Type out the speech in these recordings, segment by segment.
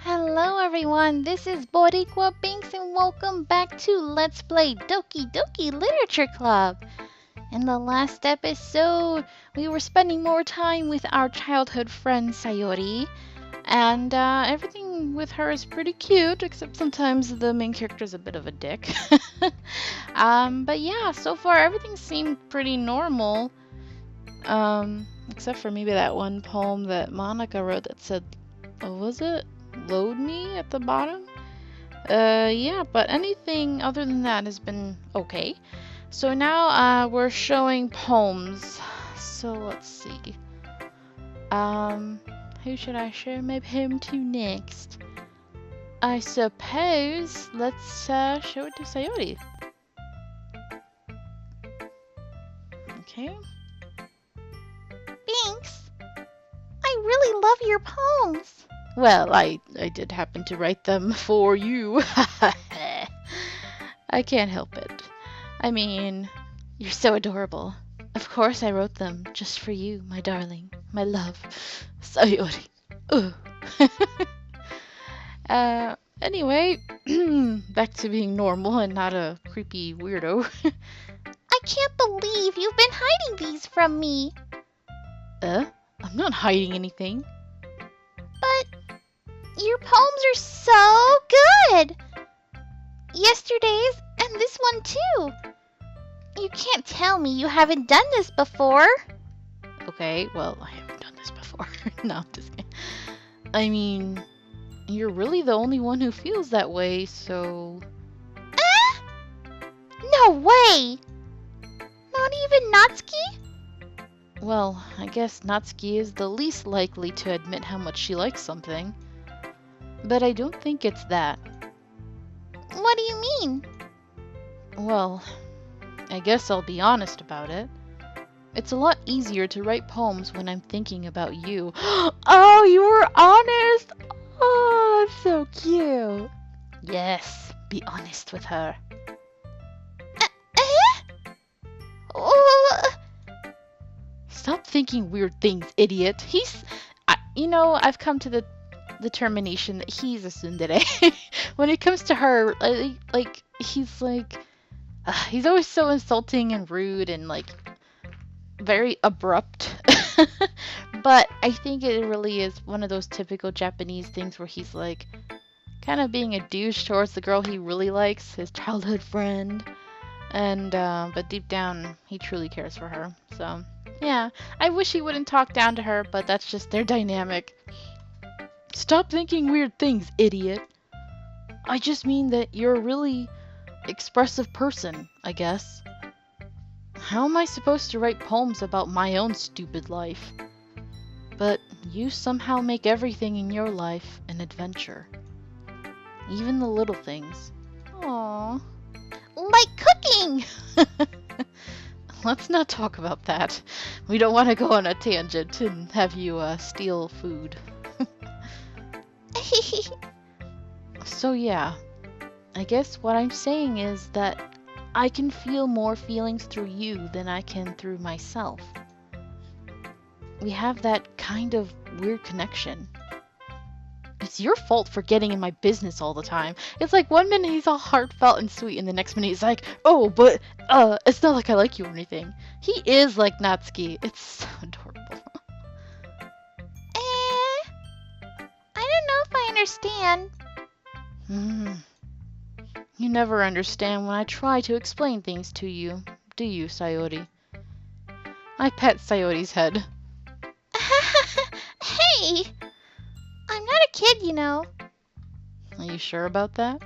Hello everyone, this is Boricua Binks and welcome back to Let's Play Doki Doki Literature Club. In the last episode, we were spending more time with our childhood friend Sayori, and everything with her is pretty cute, except sometimes the main character is a bit of a dick. But yeah, so far everything seemed pretty normal, except for maybe that one poem that Monika wrote that said, oh, was it? Load me at the bottom? Yeah, but anything other than that has been okay. So now, we're showing poems. So let's see. Who should I show my poem to next? I suppose let's, show it to Sayori. Okay. Binks, I really love your poems. Well, I did happen to write them for you. I can't help it. I mean, you're so adorable. Of course I wrote them just for you, my darling, my love, Sayori. Ooh. Anyway, back to being normal and not a creepy weirdo. I can't believe you've been hiding these from me. I'm not hiding anything. But your poems are so good. Yesterday's and this one too. You can't tell me you haven't done this before. Okay, well, I haven't done this before. No, I'm just kidding. I mean, you're really the only one who feels that way, so... No way! Not even Natsuki? Well, I guess Natsuki is the least likely to admit how much she likes something. But I don't think it's that. What do you mean? Well, I guess I'll be honest about it. It's a lot easier to write poems when I'm thinking about you. Oh, you were honest! Oh, that's so cute. Yes, be honest with her. Stop thinking weird things, idiot. I've come to the determination that he's a tsundere. When it comes to her, he's always so insulting and rude and, very abrupt. But I think it really is one of those typical Japanese things where he's, kind of being a douche towards the girl he really likes, his childhood friend. And, but deep down, he truly cares for her. So, yeah. I wish he wouldn't talk down to her, but that's just their dynamic. Stop thinking weird things, idiot. I just mean that you're a really expressive person, I guess. How am I supposed to write poems about my own stupid life? But you somehow make everything in your life an adventure. Even the little things. Aww. Like cooking! Let's not talk about that. We don't want to go on a tangent and have you steal food. So yeah, I guess what I'm saying is that I can feel more feelings through you than I can through myself. We have that kind of weird connection. It's your fault for getting in my business all the time. It's like 1 minute he's all heartfelt and sweet, and the next minute he's like, oh, but, it's not like I like you or anything. He is like Natsuki. It's so adorable. I don't know if I understand. You never understand when I try to explain things to you, do you, Sayori? I pet Sayori's head. Hey! I'm not a kid, you know. Are you sure about that?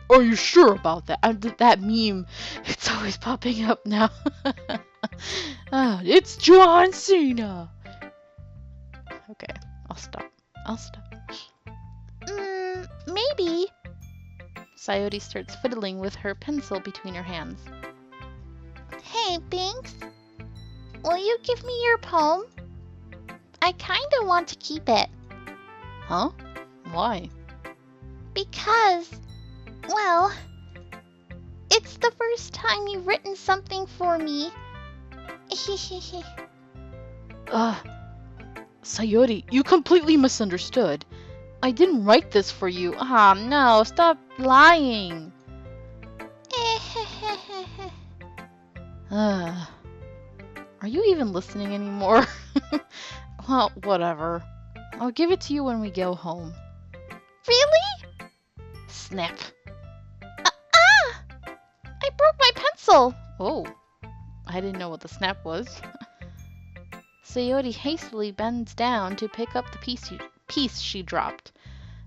Are you sure about that? That meme, it's always popping up now. Oh, it's John Cena! Okay, I'll stop. Maybe. Sayori starts fiddling with her pencil between her hands. Hey, Binks. Will you give me your poem? I kinda want to keep it. Huh? Why? Because, well, it's the first time you've written something for me. Sayori, you completely misunderstood. I didn't write this for you. Ah, no, stop lying. Ugh. Are you even listening anymore? Well, whatever. I'll give it to you when we go home. Really? Snap. Ah! I broke my pencil. Oh, I didn't know what the snap was. Sayori hastily bends down to pick up the piece she dropped,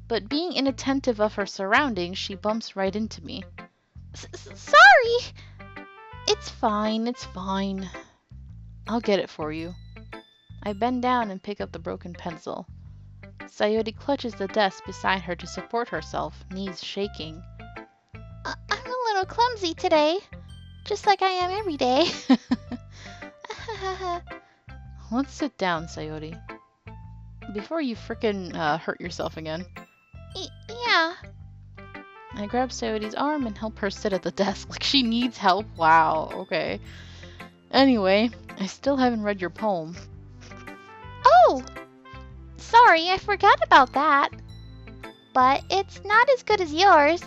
but being inattentive of her surroundings, she bumps right into me. Sorry. It's fine, it's fine. I'll get it for you. I bend down and pick up the broken pencil. Sayori clutches the desk beside her to support herself, knees shaking. I'm a little clumsy today, just like I am every day. Let's sit down, Sayori. Before you frickin' hurt yourself again. Yeah. I grab Sayori's arm and help her sit at the desk like she needs help. Wow, okay. Anyway, I still haven't read your poem. Oh! Sorry, I forgot about that. But it's not as good as yours.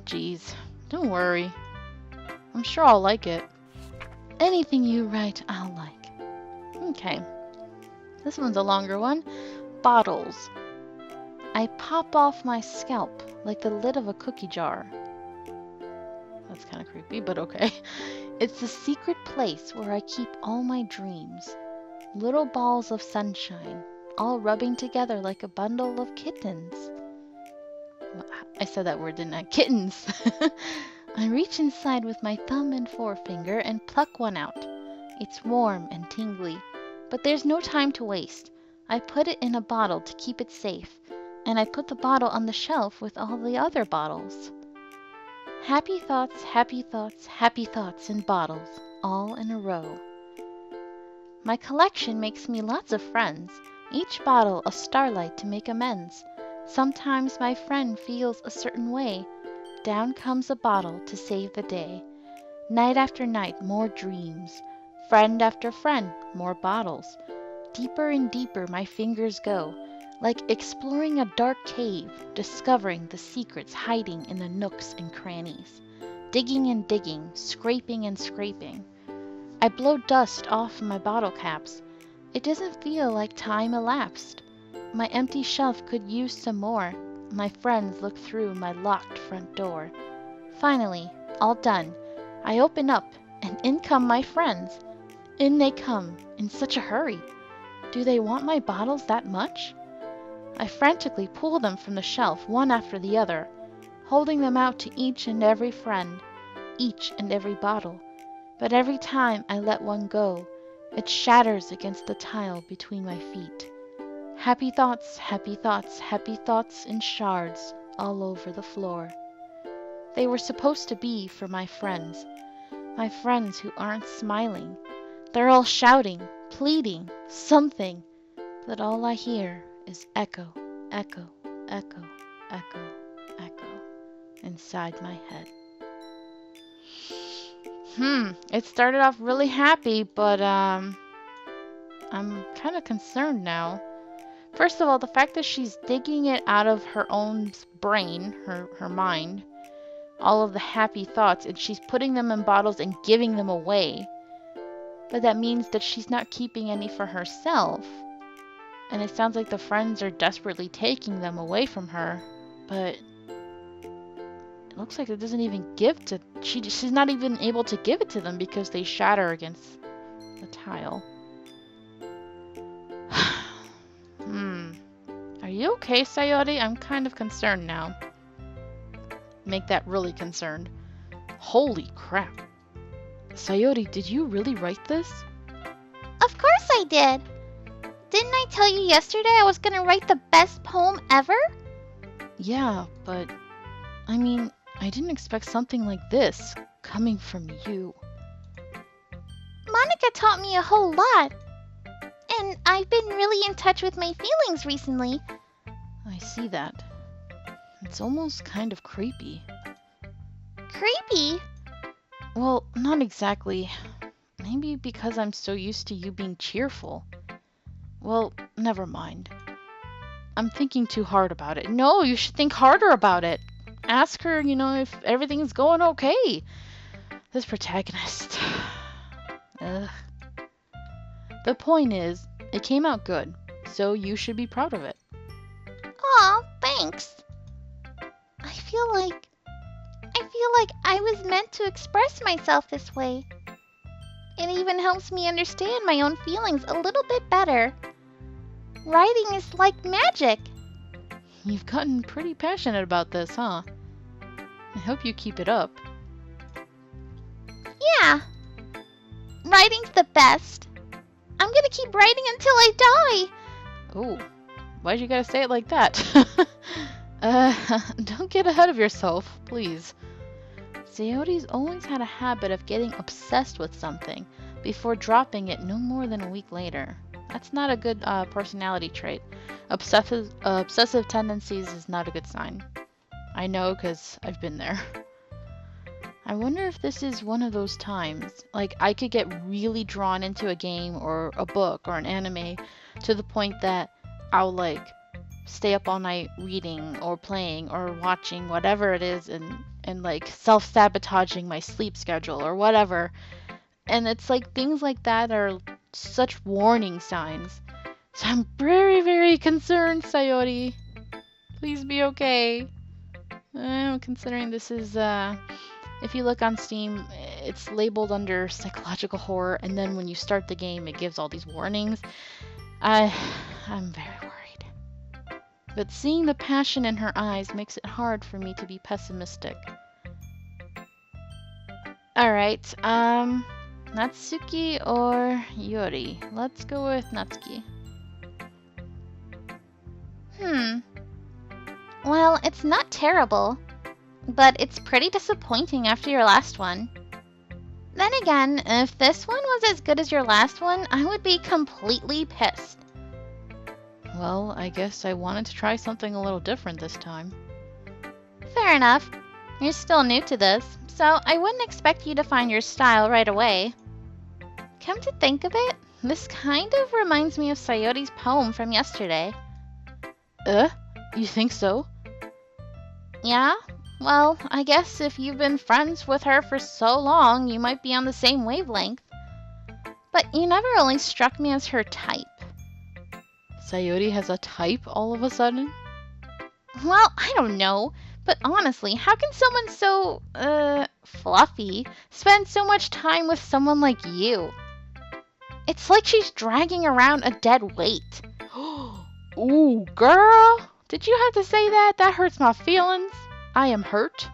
Jeez, don't worry. I'm sure I'll like it. Anything you write, I'll like. Okay. This one's a longer one. Bottles. I pop off my scalp like the lid of a cookie jar. That's kind of creepy, but okay. It's the secret place where I keep all my dreams. Little balls of sunshine, all rubbing together like a bundle of kittens. I said that word, didn't I? Kittens! I reach inside with my thumb and forefinger and pluck one out. It's warm and tingly, but there's no time to waste. I put it in a bottle to keep it safe, and I put the bottle on the shelf with all the other bottles. Happy thoughts, happy thoughts, happy thoughts in bottles, all in a row. My collection makes me lots of friends, each bottle a starlight to make amends. Sometimes my friend feels a certain way. Down comes a bottle to save the day. Night after night, more dreams. Friend after friend, more bottles. Deeper and deeper my fingers go, like exploring a dark cave, discovering the secrets hiding in the nooks and crannies. Digging and digging, scraping and scraping. I blow dust off my bottle caps. It doesn't feel like time elapsed. My empty shelf could use some more. My friends look through my locked front door. Finally, all done, I open up, and in come my friends. In they come, in such a hurry. Do they want my bottles that much? I frantically pull them from the shelf, one after the other, holding them out to each and every friend, each and every bottle. But every time I let one go, it shatters against the tile between my feet. Happy thoughts, happy thoughts, happy thoughts in shards all over the floor. They were supposed to be for my friends who aren't smiling. They're all shouting, pleading, something, but all I hear is echo, echo, echo, echo, echo inside my head. It started off really happy, but I'm kind of concerned now. First of all, the fact that she's digging it out of her own brain, her mind, all of the happy thoughts, and she's putting them in bottles and giving them away. But that means that she's not keeping any for herself. And it sounds like the friends are desperately taking them away from her. But it looks like it doesn't even give to... She's not even able to give it to them because they shatter against the tile. Are you okay, Sayori? I'm kind of concerned now. Make that really concerned. Holy crap. Sayori, did you really write this? Of course I did. Didn't I tell you yesterday I was gonna write the best poem ever? Yeah, but... I mean, I didn't expect something like this coming from you. Monika taught me a whole lot. And I've been really in touch with my feelings recently. I see that. It's almost kind of creepy. Creepy? Well, not exactly. Maybe because I'm so used to you being cheerful. Well, never mind. I'm thinking too hard about it. No, you should think harder about it. Ask her, if everything's going okay. This protagonist. Ugh. The point is, it came out good, so you should be proud of it. Aw, thanks. I feel like I was meant to express myself this way. It even helps me understand my own feelings a little bit better. Writing is like magic. You've gotten pretty passionate about this, huh? I hope you keep it up. Yeah. Writing's the best. I'm gonna keep writing until I die. Oh, why'd you gotta say it like that? Don't get ahead of yourself, please. Sayote's always had a habit of getting obsessed with something before dropping it no more than a week later. That's not a good personality trait. Obsessive tendencies is not a good sign. I know because I've been there. I wonder if this is one of those times. Like, I could get really drawn into a game or a book or an anime to the point that I'll, stay up all night reading or playing or watching whatever it is and self-sabotaging my sleep schedule or whatever. And it's things like that are such warning signs. So I'm very, very concerned, Sayori. Please be okay. I'm considering this is, if you look on Steam, it's labeled under psychological horror, and then when you start the game, it gives all these warnings. I'm very worried. But seeing the passion in her eyes makes it hard for me to be pessimistic. Alright, Natsuki or Yuri? Let's go with Natsuki. Well, it's not terrible, but it's pretty disappointing after your last one. Then again, if this one was as good as your last one, I would be completely pissed. Well, I guess I wanted to try something a little different this time. Fair enough. You're still new to this, so I wouldn't expect you to find your style right away. Come to think of it, this kind of reminds me of Sayote's poem from yesterday. You think so? Yeah? Well, I guess if you've been friends with her for so long, you might be on the same wavelength. But you never really struck me as her type. Sayori has a type all of a sudden? Well, I don't know. But honestly, how can someone so, fluffy spend so much time with someone like you? It's like she's dragging around a dead weight. Ooh, girl! Did you have to say that? That hurts my feelings. I am hurt.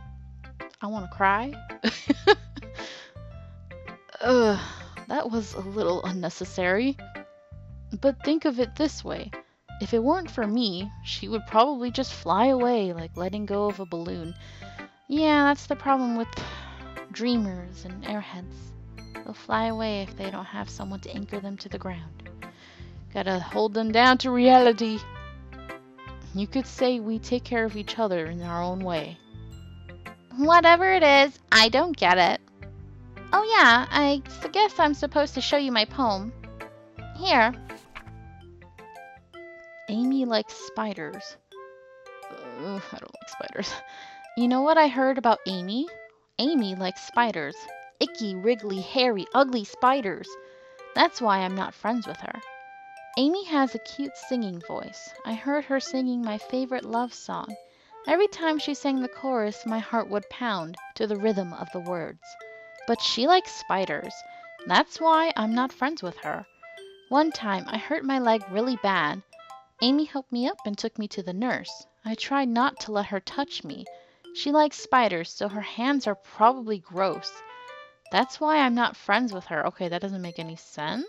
I want to cry. That was a little unnecessary. But think of it this way. If it weren't for me, she would probably just fly away like letting go of a balloon. Yeah, that's the problem with dreamers and airheads. They'll fly away if they don't have someone to anchor them to the ground. Gotta hold them down to reality. You could say we take care of each other in our own way. Whatever it is, I don't get it. Oh yeah, I guess I'm supposed to show you my poem. Here. Amy likes spiders. I don't like spiders. You know what I heard about Amy? Amy likes spiders. Icky, wriggly, hairy, ugly spiders. That's why I'm not friends with her. Amy has a cute singing voice. I heard her singing my favorite love song. Every time she sang the chorus, my heart would pound to the rhythm of the words. But she likes spiders. That's why I'm not friends with her. One time, I hurt my leg really bad. Amy helped me up and took me to the nurse. I tried not to let her touch me. She likes spiders, so her hands are probably gross. That's why I'm not friends with her. Okay, that doesn't make any sense.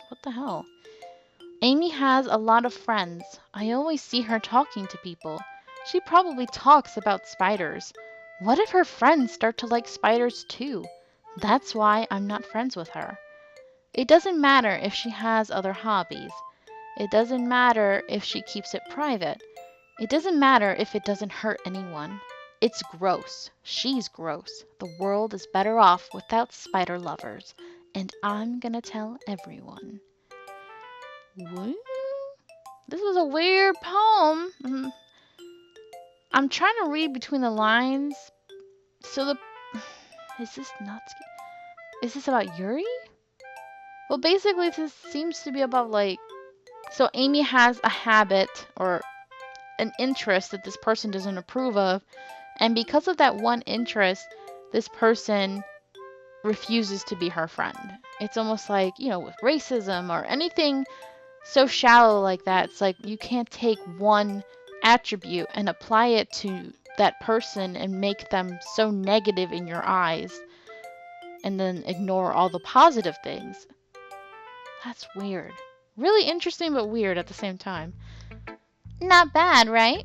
What the hell? Amy has a lot of friends. I always see her talking to people. She probably talks about spiders. What if her friends start to like spiders too? That's why I'm not friends with her. It doesn't matter if she has other hobbies. It doesn't matter if she keeps it private. It doesn't matter if it doesn't hurt anyone. It's gross. She's gross. The world is better off without spider lovers. And I'm gonna tell everyone. What? This was a weird poem. I'm trying to read between the lines. So is this Natsuki? Is this about Yuri? Well, basically this seems to be about like, so Amy has a habit or an interest that this person doesn't approve of, and because of that one interest, this person refuses to be her friend. It's almost like, with racism or anything so shallow like that. It's like you can't take one attribute and apply it to that person and make them so negative in your eyes and then ignore all the positive things. That's weird. Really interesting, but weird at the same time. Not bad, right?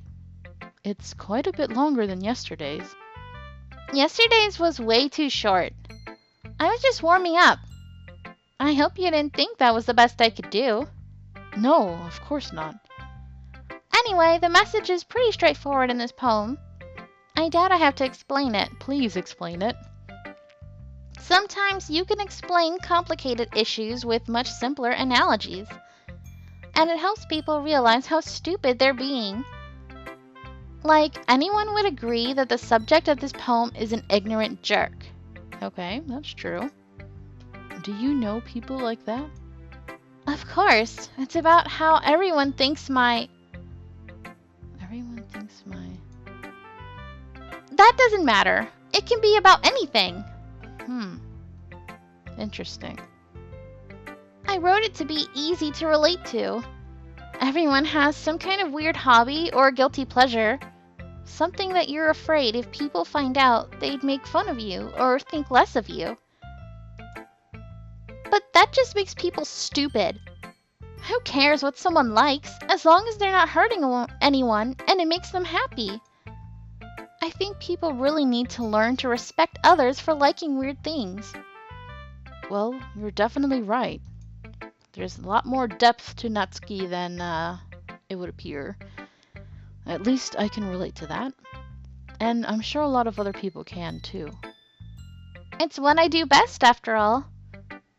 It's quite a bit longer than yesterday's. Yesterday's was way too short. I was just warming up. I hope you didn't think that was the best I could do. No, of course not. Anyway, the message is pretty straightforward in this poem. I doubt I have to explain it. Please explain it. Sometimes you can explain complicated issues with much simpler analogies. And it helps people realize how stupid they're being. Like, anyone would agree that the subject of this poem is an ignorant jerk. Okay, that's true. Do you know people like that? Of course. It's about how everyone thinks my... That doesn't matter. It can be about anything. Interesting. I wrote it to be easy to relate to. Everyone has some kind of weird hobby or guilty pleasure. Something that you're afraid if people find out, they'd make fun of you or think less of you. But that just makes people stupid. Who cares what someone likes, as long as they're not hurting anyone and it makes them happy? I think people really need to learn to respect others for liking weird things. Well, you're definitely right. There's a lot more depth to Natsuki than it would appear. At least I can relate to that. And I'm sure a lot of other people can too. It's what I do best, after all.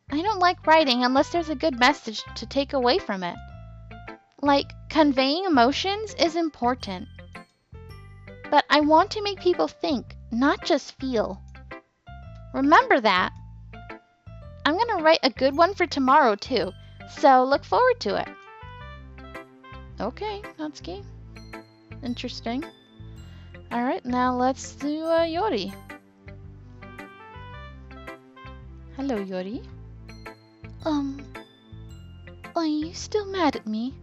I don't like writing unless there's a good message to take away from it. Like, conveying emotions is important. But I want to make people think, not just feel. Remember that. I'm going to write a good one for tomorrow too, so look forward to it. Okay, Natsuki. Interesting. Alright, now let's do Yori. Hello, Yori. Are you still mad at me?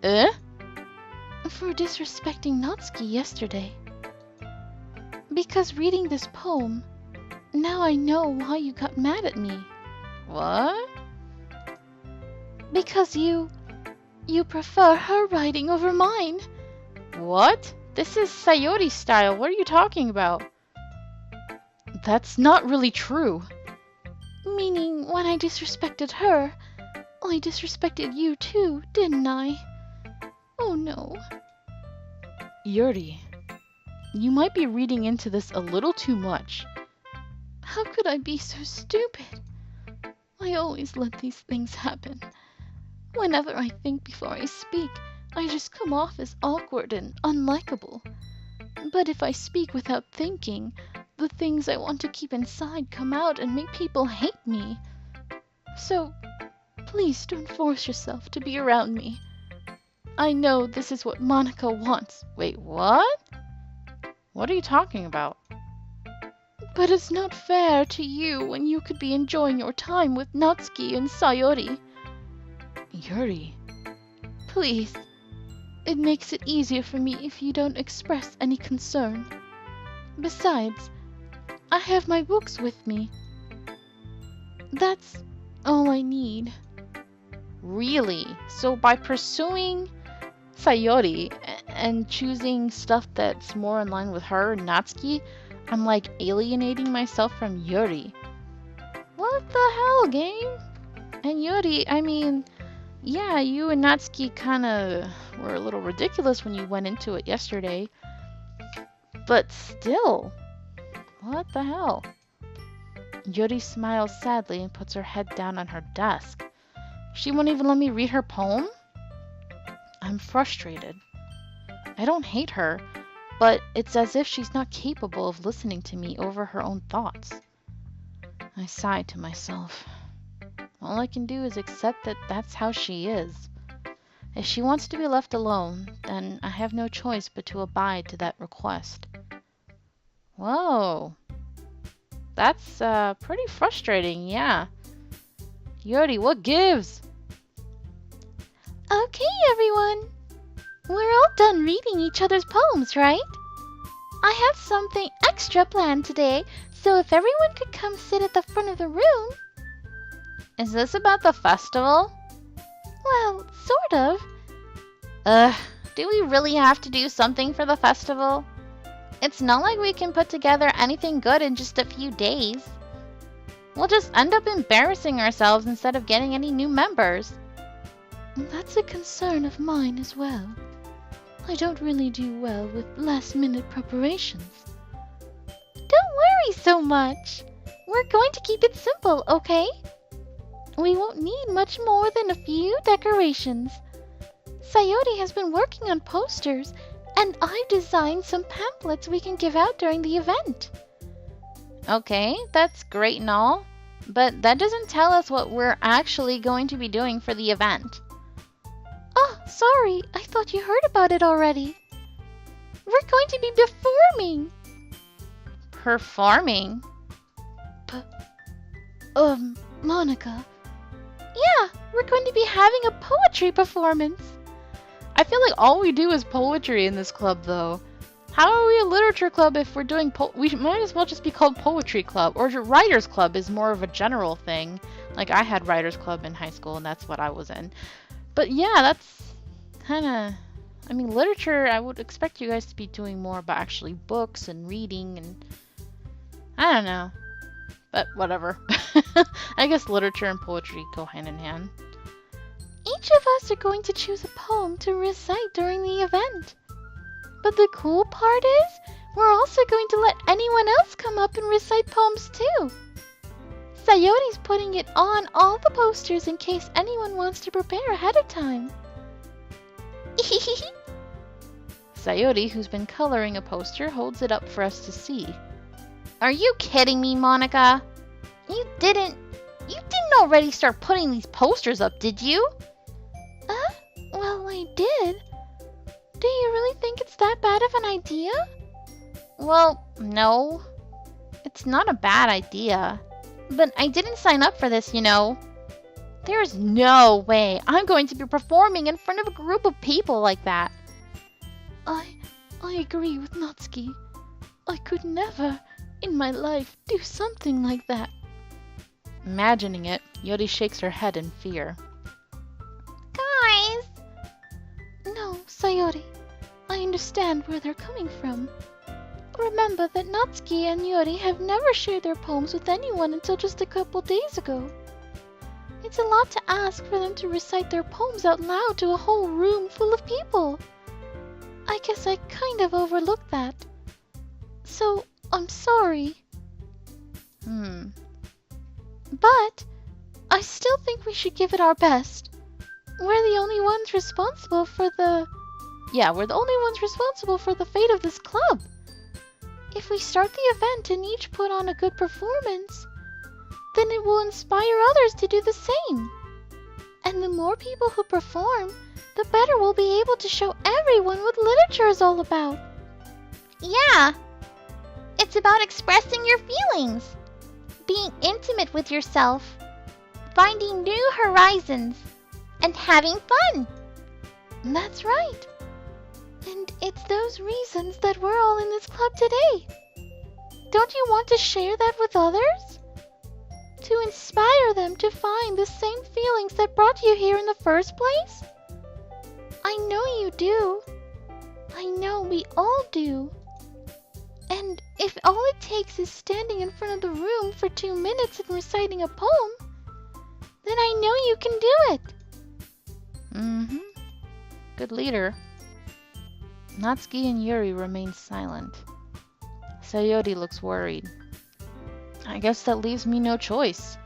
For disrespecting Natsuki yesterday. Because reading this poem, now I know why you got mad at me. What? Because you prefer her writing over mine. What? This is Sayori style. What are you talking about? That's not really true. Meaning, when I disrespected her, I disrespected you too, didn't I? Oh no. Yuri, you might be reading into this a little too much. How could I be so stupid? I always let these things happen. Whenever I think before I speak, I just come off as awkward and unlikable. But if I speak without thinking, the things I want to keep inside come out and make people hate me. So, please don't force yourself to be around me. I know this is what Monika wants. Wait, what? What are you talking about? But it's not fair to you when you could be enjoying your time with Natsuki and Sayori. Yuri. Please. It makes it easier for me if you don't express any concern. Besides, I have my books with me. That's all I need. Really? So by pursuing Sayori and choosing stuff that's more in line with her and Natsuki, I'm like alienating myself from Yuri. What the hell, game? And Yuri, I mean, yeah, you and Natsuki kind of were a little ridiculous when you went into it yesterday. But still, what the hell? Yuri smiles sadly and puts her head down on her desk. She won't even let me read her poem? I'm frustrated. I don't hate her, but it's as if she's not capable of listening to me over her own thoughts. I sigh to myself. All I can do is accept that that's how she is. If she wants to be left alone, then I have no choice but to abide to that request. Whoa. That's pretty frustrating, yeah. Yuri, what gives? Okay, everyone. We're all done reading each other's poems, right? I have something extra planned today, so if everyone could come sit at the front of the room. Is this about the festival? Well, sort of. Do we really have to do something for the festival? It's not like we can put together anything good in just a few days. We'll just end up embarrassing ourselves instead of getting any new members. That's a concern of mine as well. I don't really do well with last-minute preparations. Don't worry so much. We're going to keep it simple, okay? We won't need much more than a few decorations. Sayori has been working on posters, and I've designed some pamphlets we can give out during the event. Okay, that's great and all, but that doesn't tell us what we're actually going to be doing for the event. Oh, sorry, I thought you heard about it already. We're going to be performing. Performing? Monika. Yeah, we're going to be having a poetry performance. I feel like all we do is poetry in this club, though. How are we a literature club if we're doing we might as well just be called poetry club, or writers club is more of a general thing. Like I had writers club in high school and that's what I was in. But yeah, that's kind of, I mean, literature, I would expect you guys to be doing more about actually books and reading and I don't know. But whatever. I guess literature and poetry go hand in hand. Each of us are going to choose a poem to recite during the event. But the cool part is, we're also going to let anyone else come up and recite poems too. Sayori's putting it on all the posters in case anyone wants to prepare ahead of time. Sayori, who's been coloring a poster, holds it up for us to see. Are you kidding me, Monika? You didn't already start putting these posters up, did you? Well, I did. Do you really think it's that bad of an idea? Well, no. It's not a bad idea. But I didn't sign up for this, you know. There's no way I'm going to be performing in front of a group of people like that. I agree with Natsuki. I could never, in my life, do something like that. Imagining it, Yori shakes her head in fear. Guys! No, Sayori. I understand where they're coming from. Remember that Natsuki and Yori have never shared their poems with anyone until just a couple days ago. It's a lot to ask for them to recite their poems out loud to a whole room full of people. I guess I kind of overlooked that. So, I'm sorry. But, I still think we should give it our best. We're the only ones responsible for the... Yeah, we're the only ones responsible for the fate of this club. If we start the event and each put on a good performance, then it will inspire others to do the same. And the more people who perform, the better we'll be able to show everyone what literature is all about. Yeah, it's about expressing your feelings, being intimate with yourself, finding new horizons, and having fun. That's right. And it's those reasons that we're all in this club today. Don't you want to share that with others? To inspire them to find the same feelings that brought you here in the first place? I know you do. I know we all do. And if all it takes is standing in front of the room for 2 minutes and reciting a poem, then I know you can do it. Good leader. Natsuki and Yuri remain silent. Sayori looks worried. I guess that leaves me no choice.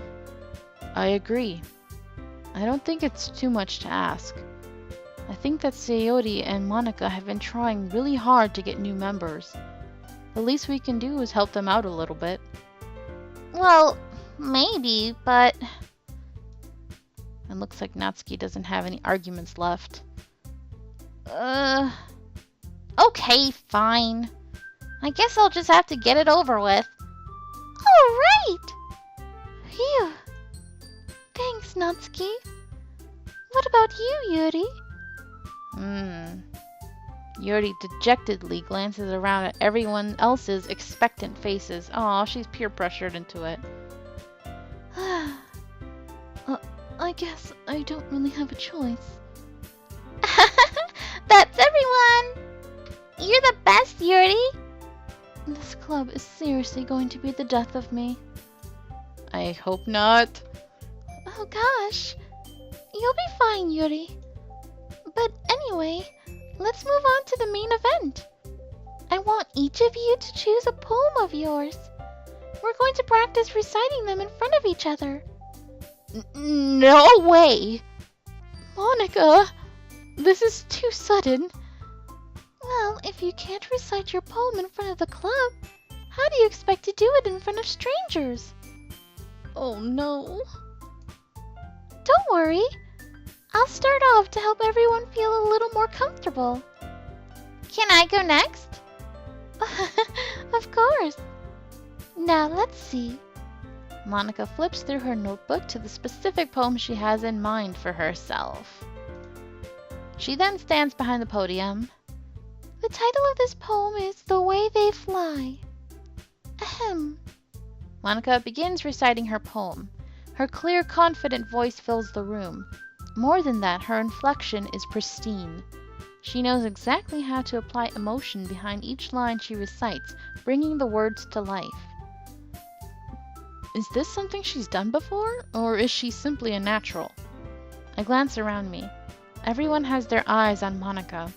I agree. I don't think it's too much to ask. I think that Sayori and Monika have been trying really hard to get new members. The least we can do is help them out a little bit. Well, maybe, but... It looks like Natsuki doesn't have any arguments left. Okay, fine. I guess I'll just have to get it over with. All right! Phew. Thanks, Natsuki. What about you, Yuri? Yuri dejectedly glances around at everyone else's expectant faces. Aw, she's peer pressured into it. I guess I don't really have a choice. That's everyone! You're the best, Yuri! This club is seriously going to be the death of me. I hope not. Oh gosh. You'll be fine, Yuri. But anyway, let's move on to the main event. I want each of you to choose a poem of yours. We're going to practice reciting them in front of each other. No way! Monika, this is too sudden. Well, if you can't recite your poem in front of the club, how do you expect to do it in front of strangers? Oh no. Don't worry. I'll start off to help everyone feel a little more comfortable. Can I go next? Of course. Now let's see. Monika flips through her notebook to the specific poem she has in mind for herself. She then stands behind the podium. The title of this poem is The Way They Fly. Ahem. Monika begins reciting her poem. Her clear, confident voice fills the room. More than that, her inflection is pristine. She knows exactly how to apply emotion behind each line she recites, bringing the words to life. Is this something she's done before, or is she simply a natural? I glance around me. Everyone has their eyes on Monika.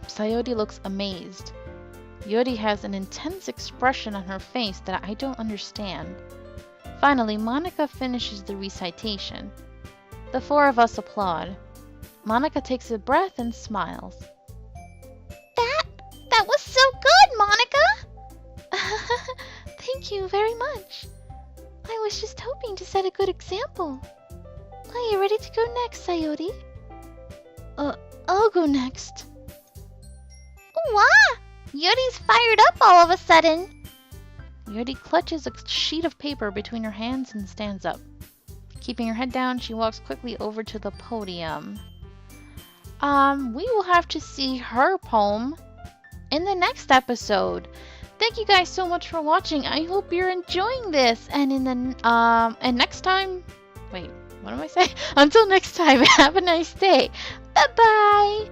Sayori looks amazed. Yuri has an intense expression on her face that I don't understand. Finally, Monika finishes the recitation. The four of us applaud. Monika takes a breath and smiles. That was so good, Monika! Thank you very much. I was just hoping to set a good example. Are you ready to go next, Sayori? I'll go next. Wow! Yuri's fired up all of a sudden. Yuri clutches a sheet of paper between her hands and stands up. Keeping her head down, she walks quickly over to the podium. We will have to see her poem in the next episode. Thank you guys so much for watching. I hope you're enjoying this. And and next time, wait, what am I saying? Until next time, have a nice day. Bye-bye.